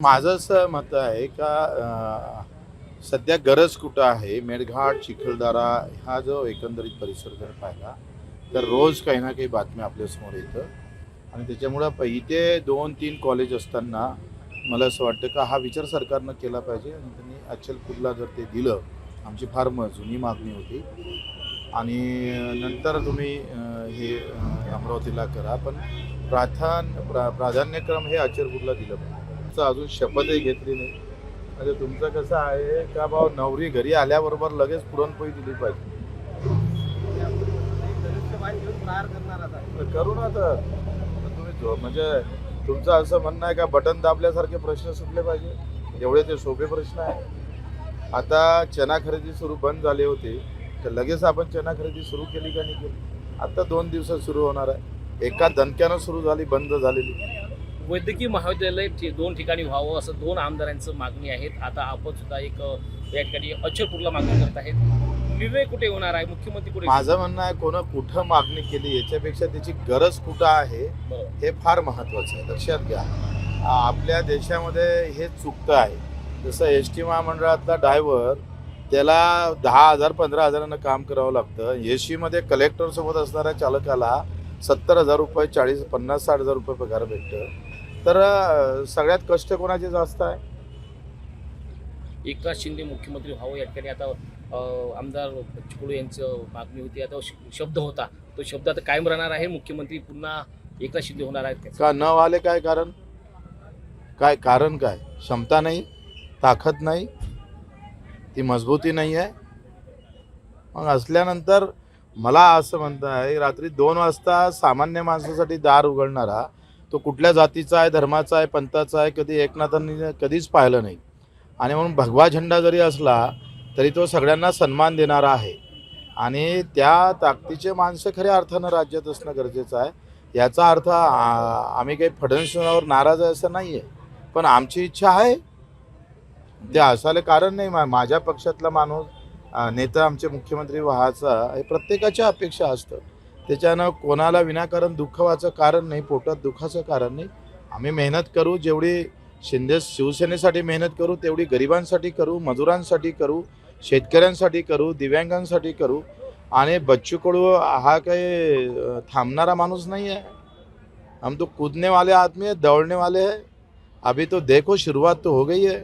माझं असं मत आहे का सध्या गरज कुठं आहे मेळघाट चिखलदरा हा जो एकंदरीत परिसर जर पाहिला तर रोज काही ना काही बातम्या आपल्यासमोर येतं आणि त्याच्यामुळं इथे 2-3 कॉलेज असताना मला असं वाटतं का हा विचार सरकारनं केला पाहिजे आणि त्यांनी अचलपूरला जर ते दिलं आमची फार जुनी मागणी होती आणि नंतर तुम्ही हे अमरावतीला करा पण प्राधान्यक्रम हे अचलपूरला दिलं पाहिजे. अजून शपथही घेतली नाही म्हणजे तुमचं कसं आहे का भाऊ नवरी घरी आल्याबरोबर लगेच पुरणपोळी दिली पाहिजे. करू ना तर तुम्ही म्हणजे तुमचं असं म्हणणं आहे का बटन दाबल्यासारखे प्रश्न सुटले पाहिजे एवढे ते सोपे प्रश्न आहे. आता चना खरेदी सुरू बंद झाली होती तर लगेच आपण चना खरेदी सुरू केली का नाही केली. आता 2 दिवसात सुरू होणार आहे. एका दणक्यानं सुरू झाली बंद झालेली. वैद्यकीय महाविद्यालय 2 ठिकाणी व्हावं असं 2 आमदारांचं मागणी आहेत. आता आपण सुद्धा एक या ठिकाणी अचलपूरला मागणी करत आहेत. निर्णय कुठे होणार आहे, मुख्यमंत्री कुठे? माझं म्हणणं आहे कुठं मागणी केली याच्यापेक्षा त्याची गरज कुठं आहे हे फार महत्वाचं आहे. लक्षात घ्या आपल्या देशामध्ये हे चुकतं आहे. जसं एस टी महामंडळातला ड्रायव्हर त्याला 10,000 15,000 काम करावं लागतं. एसीमध्ये कलेक्टरसोबत असणाऱ्या चालकाला 70,000 रुपये 50-60,000 रुपये पगार भेटतं. तर सगळ्यात कष्ट कोणाचे जास्त आहे? एकनाथ शिंदे मुख्यमंत्री व्हावं या ठिकाणी आता आमदार चिपळूण यांचं मागणी होती. आता शब्द होता तो शब्द आता कायम राहणार आहे. मुख्यमंत्री पुन्हा एकनाथ शिंदे होणार आहेत का न आले? काय कारण? काय क्षमता नाही, ताकद नाही, ती मजबूती नाही आहे. मग असल्यानंतर मला असं म्हणतं आहे रात्री 2 वाजता सामान्य माणसासाठी दार उघडणारा तो कुठल्या जातीचा आहे, धर्माचा आहे, पंथाचा आहे कधी एकनाथांनी कधीच पाहिलं नाही. आणि म्हणून भगवा झेंडा जरी असला तरी तो सगळ्यांना सन्मान देणारा आहे आणि त्या ताकदीचे माणसं खऱ्या अर्थानं राज्यात असणं गरजेचं आहे. याचा अर्थ आम्ही काही फडणवीसांवर नाराज आहे असं नाही आहे, पण आमची इच्छा आहे ते असायला कारण नाही. माझ्या पक्षातला माणूस नेता आमचे मुख्यमंत्री व्हायचा हे प्रत्येकाच्या अपेक्षा असतं. त्याच्यानं कोणाला विनाकारण दुःख व्हायचं कारण नाही, पोटात दुःखाचं कारण नाही. आम्ही मेहनत करू, जेवढी शिवसेनेसाठी मेहनत करू तेवढी गरिबांसाठी करू, मजुरांसाठी करू, शेतकऱ्यांसाठी करू, दिव्यांगांसाठी करू. आणि बच्चू कडू हा काही थांबणारा माणूस नाही आहे. हम तो कूदने वाले आदमी है, दौड़ने वाले हैं. अभी तो देखो शुरुआत तो हो गई है.